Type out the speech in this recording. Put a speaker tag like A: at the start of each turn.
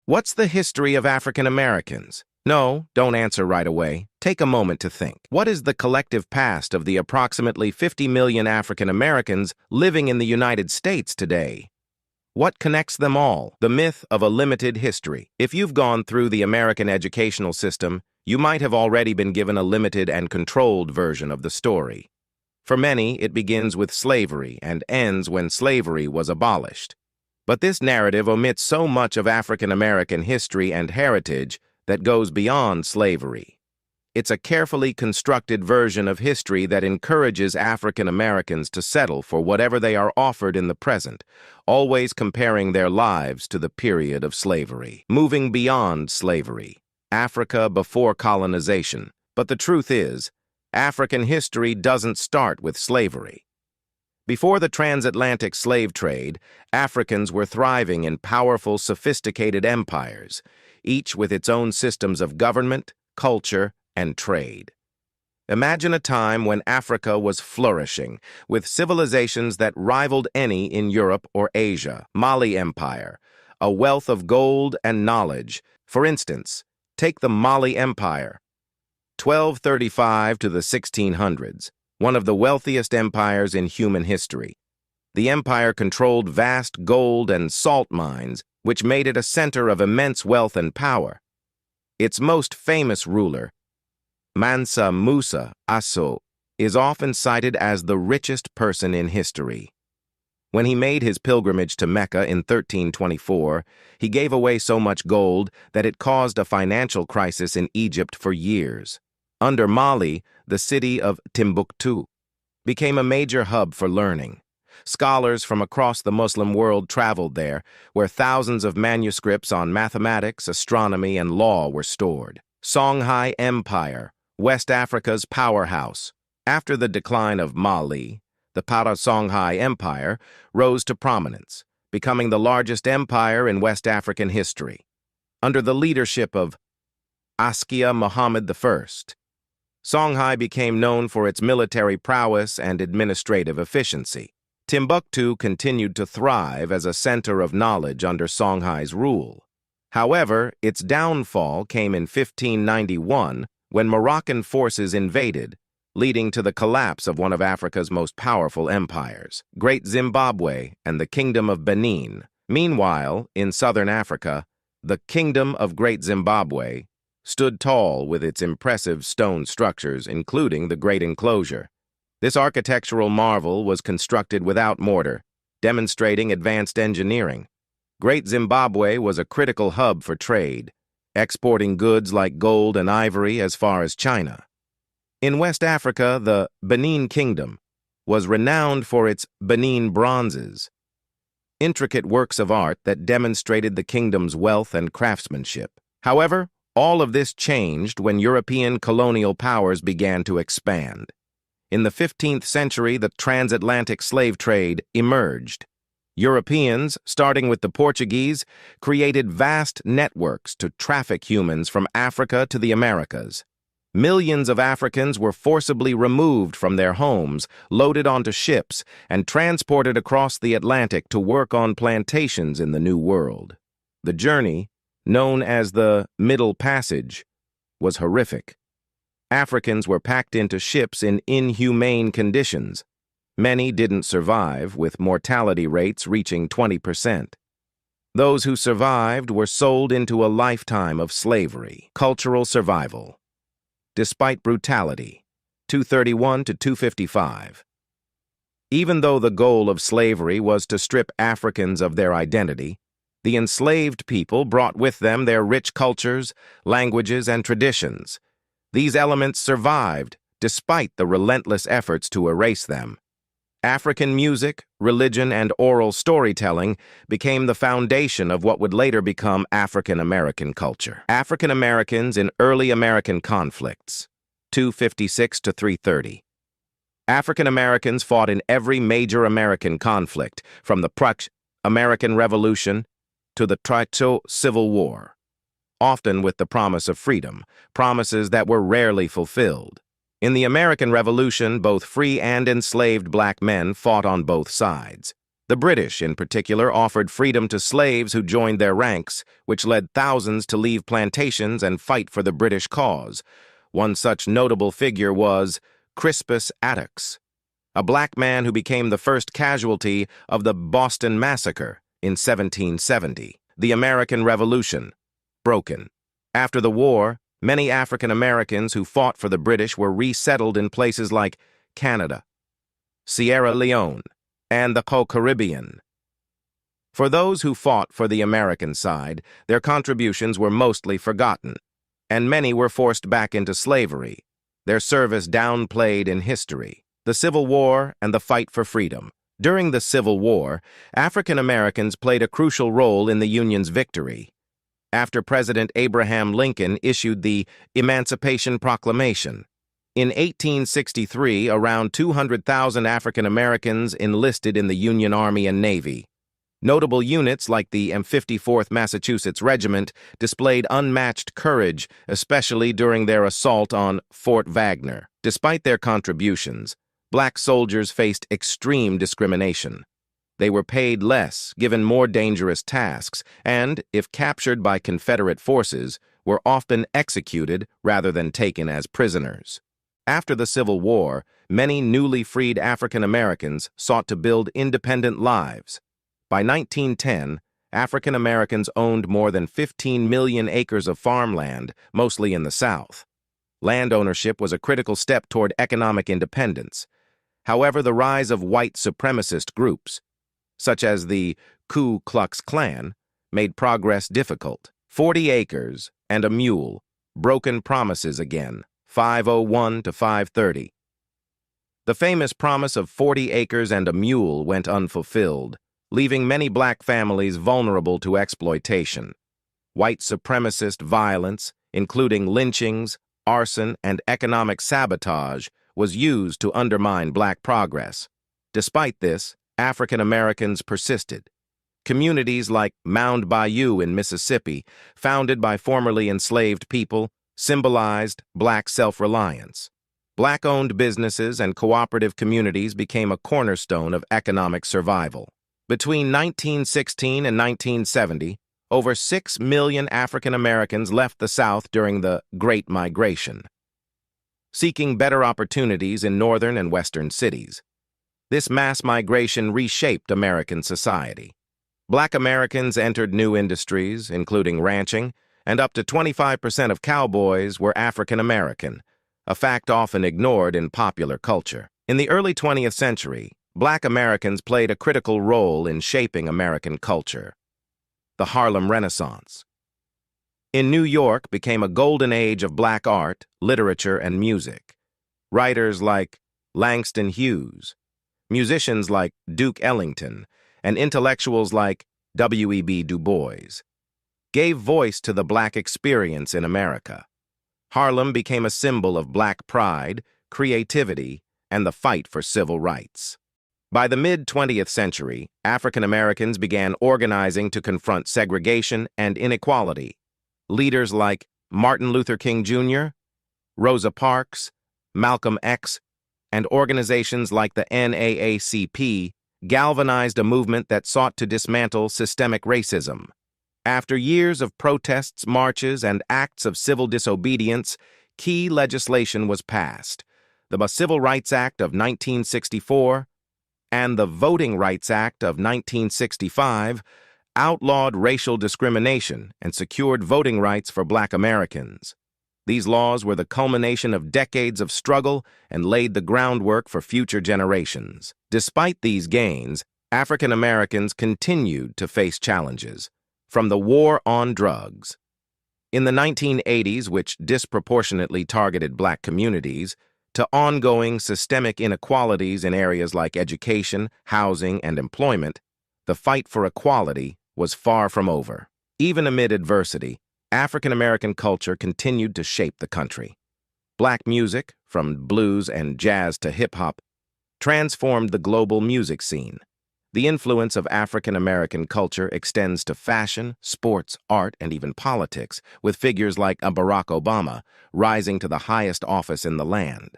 A: What's the history of African Americans? No, don't answer right away. Take a moment to think. What is the collective past of the approximately 50 million African Americans living in the United States today? What connects them all? The myth of a limited history. If you've gone through the American educational system, you might have already been given a limited and controlled version of the story. For many, it begins with slavery and ends when slavery was abolished. But this narrative omits so much of African American history and heritage that goes beyond slavery. It's a carefully constructed version of history that encourages African Americans to settle for whatever they are offered in the present, always comparing their lives to the period of slavery. Moving beyond slavery, Africa before colonization. But the truth is, African history doesn't start with slavery. Before the transatlantic slave trade, Africans were thriving in powerful, sophisticated empires, each with its own systems of government, culture, and trade. Imagine a time when Africa was flourishing, with civilizations that rivaled any in Europe or Asia. Mali Empire, a wealth of gold and knowledge. For instance, take the Mali Empire, 1235 to the 1600s. One of the wealthiest empires in human history. The empire controlled vast gold and salt mines, which made it a center of immense wealth and power. Its most famous ruler, Mansa Musa Aso, is often cited as the richest person in history. When he made his pilgrimage to Mecca in 1324, he gave away so much gold that it caused a financial crisis in Egypt for years. Under Mali, the city of Timbuktu became a major hub for learning. Scholars from across the Muslim world traveled there, where thousands of manuscripts on mathematics, astronomy, and law were stored. Songhai Empire, West Africa's powerhouse. After the decline of Mali, the Para Songhai Empire rose to prominence, becoming the largest empire in West African history. Under the leadership of Askia Muhammad I, Songhai became known for its military prowess and administrative efficiency. Timbuktu continued to thrive as a center of knowledge under Songhai's rule. However, its downfall came in 1591 when Moroccan forces invaded, leading to the collapse of one of Africa's most powerful empires, Great Zimbabwe and the Kingdom of Benin. Meanwhile, in southern Africa, the Kingdom of Great Zimbabwe stood tall with its impressive stone structures, including the Great Enclosure. This architectural marvel was constructed without mortar, demonstrating advanced engineering. Great Zimbabwe was a critical hub for trade, exporting goods like gold and ivory as far as China. In West Africa, the Benin Kingdom was renowned for its Benin bronzes, intricate works of art that demonstrated the kingdom's wealth and craftsmanship. However, all of this changed when European colonial powers began to expand. In the 15th century, the transatlantic slave trade emerged. Europeans, starting with the Portuguese, created vast networks to traffic humans from Africa to the Americas. Millions of Africans were forcibly removed from their homes, loaded onto ships, and transported across the Atlantic to work on plantations in the New World. The journey, known as the Middle Passage, was horrific. Africans were packed into ships in inhumane conditions. Many didn't survive, with mortality rates reaching 20%. Those who survived were sold into a lifetime of slavery. Cultural survival. Despite brutality, 231 to 255. Even though the goal of slavery was to strip Africans of their identity, the enslaved people brought with them their rich cultures, languages, and traditions. These elements survived despite the relentless efforts to erase them. African music, religion, and oral storytelling became the foundation of what would later become African American culture. African Americans in early American conflicts, 256 to 330. African Americans fought in every major American conflict, from the American Revolution to the Tricho Civil War, often with the promise of freedom, promises that were rarely fulfilled. In the American Revolution, both free and enslaved black men fought on both sides. The British, in particular, offered freedom to slaves who joined their ranks, which led thousands to leave plantations and fight for the British cause. One such notable figure was Crispus Attucks, a black man who became the first casualty of the Boston Massacre in 1770. The American Revolution. Broken. After the war, many African Americans who fought for the British were resettled in places like Canada, Sierra Leone, and the Caribbean. For those who fought for the American side, their contributions were mostly forgotten, and many were forced back into slavery, their service downplayed in history. The Civil War and the fight for freedom. During the Civil War, African Americans played a crucial role in the Union's victory. After President Abraham Lincoln issued the Emancipation Proclamation, in 1863, around 200,000 African Americans enlisted in the Union Army and Navy. Notable units like the M54th Massachusetts Regiment displayed unmatched courage, especially during their assault on Fort Wagner. Despite their contributions, black soldiers faced extreme discrimination. They were paid less, given more dangerous tasks, and, if captured by Confederate forces, were often executed rather than taken as prisoners. After the Civil War, many newly freed African Americans sought to build independent lives. By 1910, African Americans owned more than 15 million acres of farmland, mostly in the South. Land ownership was a critical step toward economic independence. However, the rise of white supremacist groups, such as the Ku Klux Klan, made progress difficult. 40 acres and a mule, broken promises again, 501 to 530. The famous promise of 40 acres and a mule went unfulfilled, leaving many black families vulnerable to exploitation. White supremacist violence, including lynchings, arson, and economic sabotage, was used to undermine black progress. Despite this, African Americans persisted. Communities like Mound Bayou in Mississippi, founded by formerly enslaved people, symbolized black self-reliance. Black-owned businesses and cooperative communities became a cornerstone of economic survival. Between 1916 and 1970, over 6 million African Americans left the South during the Great Migration, seeking better opportunities in northern and western cities. This mass migration reshaped American society. Black Americans entered new industries, including ranching, and up to 25% of cowboys were African American, a fact often ignored in popular culture. In the early 20th century, Black Americans played a critical role in shaping American culture. The Harlem Renaissance in New York became a golden age of black art, literature, and music. Writers like Langston Hughes, musicians like Duke Ellington, and intellectuals like W.E.B. Du Bois gave voice to the black experience in America. Harlem became a symbol of black pride, creativity, and the fight for civil rights. By the mid-20th century, African Americans began organizing to confront segregation and inequality. Leaders like Martin Luther King Jr., Rosa Parks, Malcolm X, and organizations like the NAACP galvanized a movement that sought to dismantle systemic racism. After years of protests, marches, and acts of civil disobedience, key legislation was passed. The Civil Rights Act of 1964 and the Voting Rights Act of 1965 outlawed racial discrimination and secured voting rights for Black Americans. These laws were the culmination of decades of struggle and laid the groundwork for future generations. Despite these gains, African Americans continued to face challenges, from the war on drugs in the 1980s, which disproportionately targeted Black communities, to ongoing systemic inequalities in areas like education, housing, and employment, the fight for equality was far from over. Even amid adversity, African American culture continued to shape the country. Black music, from blues and jazz to hip-hop, transformed the global music scene. The influence of African American culture extends to fashion, sports, art, and even politics, with figures like Barack Obama rising to the highest office in the land.